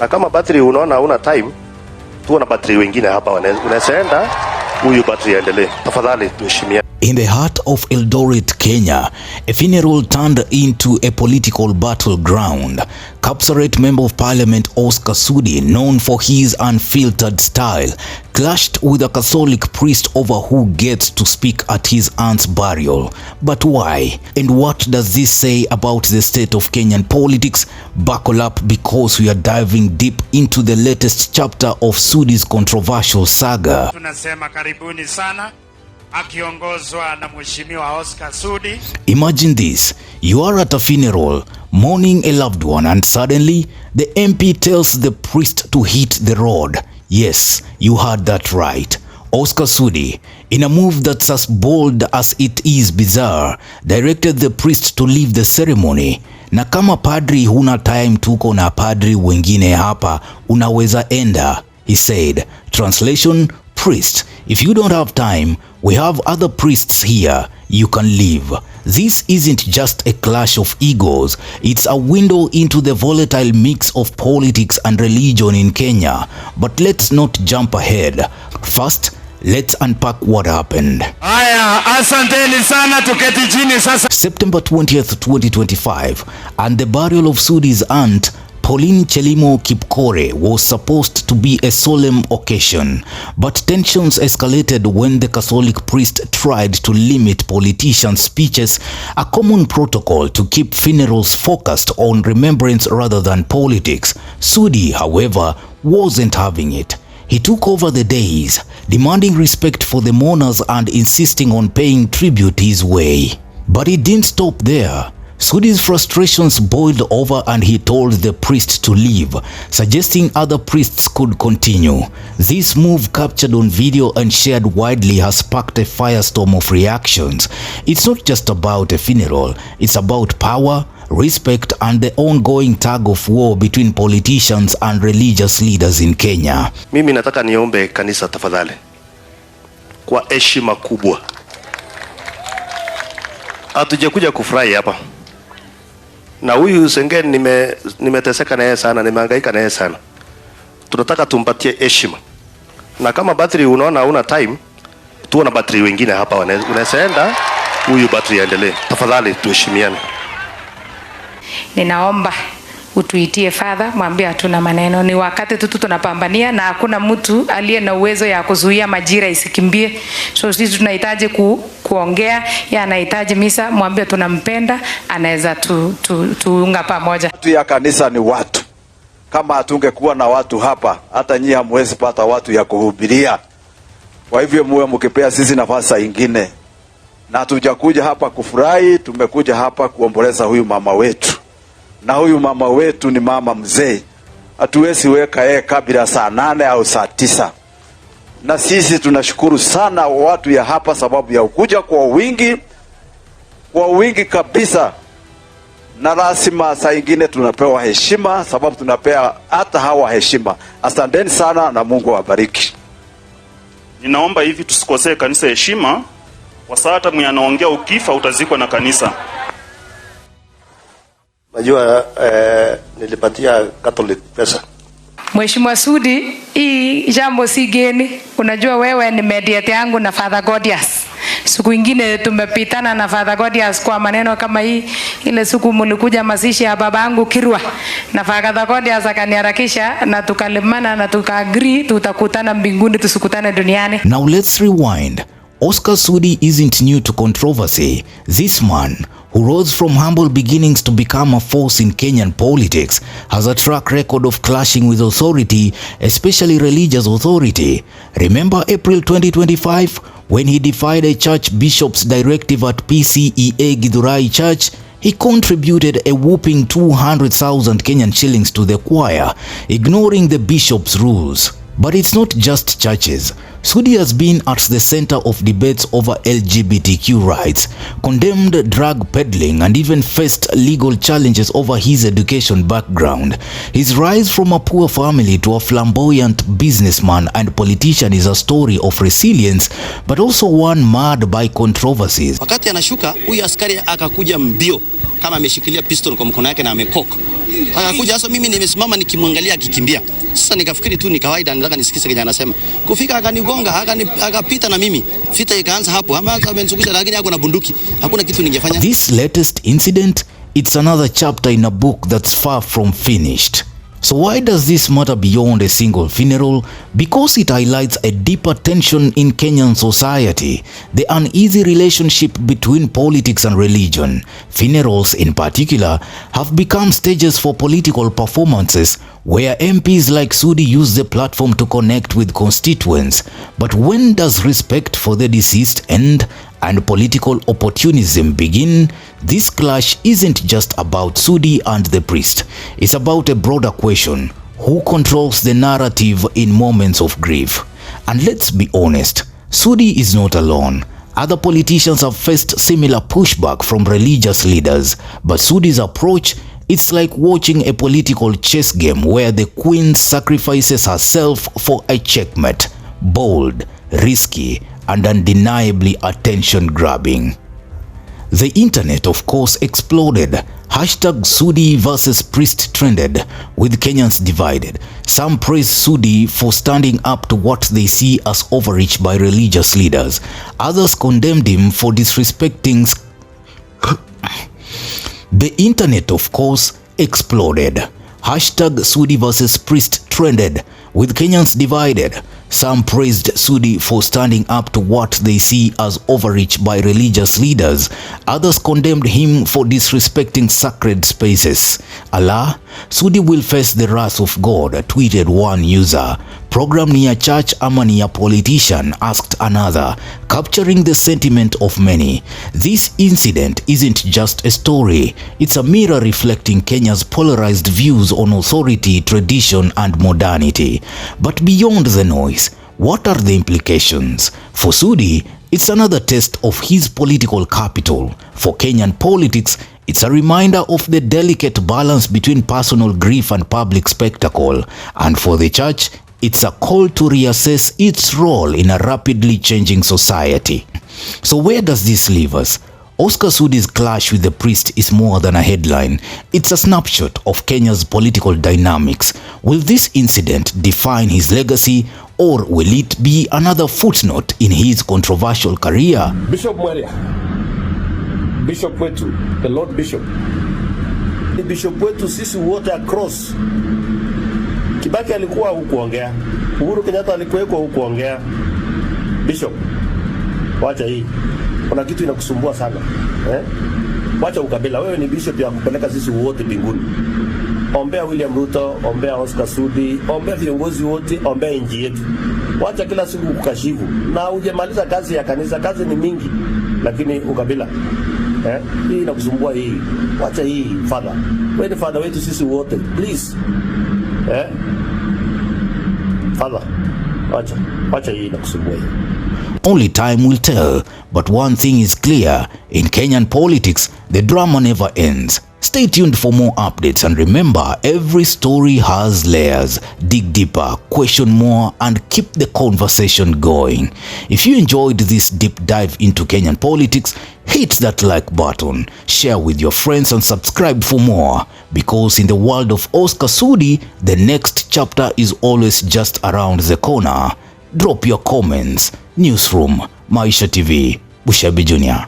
Na kama battery unaona una time, tuwe na battery wengine hapa unaenda huyu battery endelee. Tafadhali tuheshimiane. In the heart of Eldoret, Kenya, a funeral turned into a political battleground. Kapsaret Member of Parliament Oscar Sudi, known for his unfiltered style, clashed with a Catholic priest over who gets to speak at his aunt's burial. But why? And what does this say about the state of Kenyan politics? Buckle up, because we are diving deep into the latest chapter of Sudi's controversial saga. Tunasema karibuni sana. Akiongozwa na Mheshimiwa Oscar Sudi. Imagine this, you are at a funeral, mourning a loved one, and suddenly the MP tells the priest to hit the road. Yes, you heard that right. Oscar Sudi, in a move that's as bold as it is bizarre, directed the priest to leave the ceremony. Na kama padri huna time, tuko na padri wengine hapa, unaweza enda, he said. Translation, priest, if you don't have time, we have other priests here, you can leave. This isn't just a clash of egos, it's a window into the volatile mix of politics and religion in Kenya. But let's not jump ahead. First, let's unpack what happened. Aya, asanteni sana, tuketi chini sasa. September 20th, 2025, and the burial of Sudi's aunt, Pauline Chelimo Kipkore, was supposed to be a solemn occasion, but tensions escalated when the Catholic priest tried to limit politicians' speeches, a common protocol to keep funerals focused on remembrance rather than politics. Sudi, however, wasn't having it. He took over the days, demanding respect for the mourners and insisting on paying tribute his way. But it didn't stop there. Sudi's frustrations boiled over and he told the priest to leave, suggesting other priests could continue. This move, captured on video and shared widely, has sparked a firestorm of reactions. It's not just about a funeral, it's about power, respect, and the ongoing tug of war between politicians and religious leaders in Kenya. Mimi nataka niombe kanisa tafadhali, kwa heshima kubwa. Hatujakuja kufurahi hapa. Na huyu Sengeni nimeteseka na yeye sana, nimehangaika na yeye sana. Tunataka tumpatie heshima. Na kama battery unaona una time, tuwe na battery wengine hapa unaenda huyu battery endelee. Tafadhali tuheshimiane. Ninaomba utuitie Father, mwambie hatuna maneno, ni wakati tu tunapambania na hakuna mtu aliye na uwezo ya kuzuia majira isikimbie. So sisi tunahitaji kuongea, yeye anahitaji misa, mwambie tunampenda, anaweza tuunga pamoja. Watu ya kanisa ni watu. Kama hatungekuwa na watu hapa, hata nyinyi hamwezi pata watu ya kuhubiria. Kwa hivyo muwe mkipea sisi nafasi nyingine. Na hatujakuja hapa kufurahi, tumekuja hapa kuomboleza huyu mama wetu. Na huyu mama wetu ni mama mzee. Hatuwezi weka yeye kabla saa 8 au saa 9. Na sisi tunashukuru sana watu ya hapa sababu ya ukuja kwa wingi kabisa. Na lazima saa nyingine tunapewa heshima sababu tunapea hata hawa heshima. Asanteni sana na Mungu awabariki. Ninaomba hivi tusikosee kanisa heshima, kwa sababu hata mwenye anaongea ukifa utazikwa na kanisa. Najua nilipatia Catholic pesa. Mheshimiwa Sudi, hii jambo si geni. Unajua wewe ni mediator yangu na Father Godius. Siku ingine tumepitana na Father Godius kwa maneno kama hii. Ile siku mlikuja mazishi ya babangu Kirwa, na Father Godius akaniharakisha na tukalimana na tukaagree tutakutana mbinguni, tusikutane duniani. Now let's rewind. Oscar Sudi isn't new to controversy. This man, who rose from humble beginnings to become a force in Kenyan politics, has a track record of clashing with authority, especially religious authority. Remember April 2025, when he defied a church bishop's directive at PCEA Githurai Church? He contributed a whopping 200,000 Kenyan shillings to the choir, ignoring the bishop's rules. But it's not just churches. Sudi has been at the center of debates over LGBTQ rights, condemned drug peddling, and even faced legal challenges over his education background. His rise from a poor family to a flamboyant businessman and politician is a story of resilience, but also one marred by controversies. Wakati anashuka, huyu askari akakuja mbio, kama ameshikilia pistol kwa mkono yake na amekoka. Akakuja sasa, mimi nimesimama nikimwangalia akikimbia. Sasa nikafikiri tu ni kawaida, nataka nisikize Kenya anasema. Kufika akanigonga, akapita na mimi. Vita ikaanza hapo. Ama hata amenizungusha, lakini hapo na bunduki. Hakuna kitu ningefanya. This latest incident, it's another chapter in a book that's far from finished. So why does this matter beyond a single funeral? Because it highlights a deeper tension in Kenyan society, the uneasy relationship between politics and religion. Funerals in particular have become stages for political performances where MPs like Sudi use the platform to connect with constituents. But when does respect for the deceased end and political opportunism begin? This clash isn't just about Sudi and the priest. It's about a broader question: who controls the narrative in moments of grief? And let's be honest, Sudi is not alone. Other politicians have faced similar pushback from religious leaders, but Sudi's approach, it's like watching a political chess game where the queen sacrifices herself for a checkmate. Bold, risky, and undeniably attention-grabbing. The internet, of course, exploded. Hashtag Sudi versus priest trended, with Kenyans divided. Some praise Sudi for standing up to what they see as overreach by religious leaders. Others condemned him for disrespecting. The internet, of course, exploded. Hashtag Sudi versus priest trended, with Kenyans divided. Some praised Sudi for standing up to what they see as overreach by religious leaders. Others condemned him for disrespecting sacred spaces. Allah, Sudi will face the wrath of God, tweeted one user. Program ni ya church ama ni ya politician, asked another, capturing the sentiment of many. This incident isn't just a story. It's a mirror reflecting Kenya's polarized views on authority, tradition, and modernity. But beyond the noise, what are the implications? For Sudi, it's another test of his political capital. For Kenyan politics, it's a reminder of the delicate balance between personal grief and public spectacle. And for the church, it's a call to reassess its role in a rapidly changing society. So where does this leave us? Oscar Sudi's clash with the priest is more than a headline. It's a snapshot of Kenya's political dynamics. Will this incident define his legacy, or will it be another footnote in his controversial career? Bishop Mweria, Bishop wetu, the Lord Bishop. Ni Bishop wetu sisi wote across. Kibaki alikuwa hukuongea. Uhuru Kenyatta alikuweko hukuongea. Bishop, wacha hii. Kuna kitu inakusumbua sana. Wacha ukabila. Wewe ni bishop ya kupeleka sisi wote mbinguni. Ombea William Ruto, ombea Oscar Sudi, ombea viongozi wote, ombea nchi yetu. Wacha kila siku kukashifu. Na hujamaliza kazi ya kanisa, kazi ni mingi. Lakini ukabila. Hii inakusumbua hii. Wacha hii, father. Wewe ni father wetu sisi wote. Please. Father. Wacha hii inakusumbua hii. Only time will tell, but one thing is clear: in Kenyan politics, the drama never ends. Stay tuned for more updates, and remember, every story has layers. Dig deeper, question more, and keep the conversation going. If you enjoyed this deep dive into Kenyan politics, hit that like button, share with your friends, and subscribe for more. Because in the world of Oscar Sudi, the next chapter is always just around the corner. Drop your comments. Newsroom, Maisha TV, Bushabi Jr.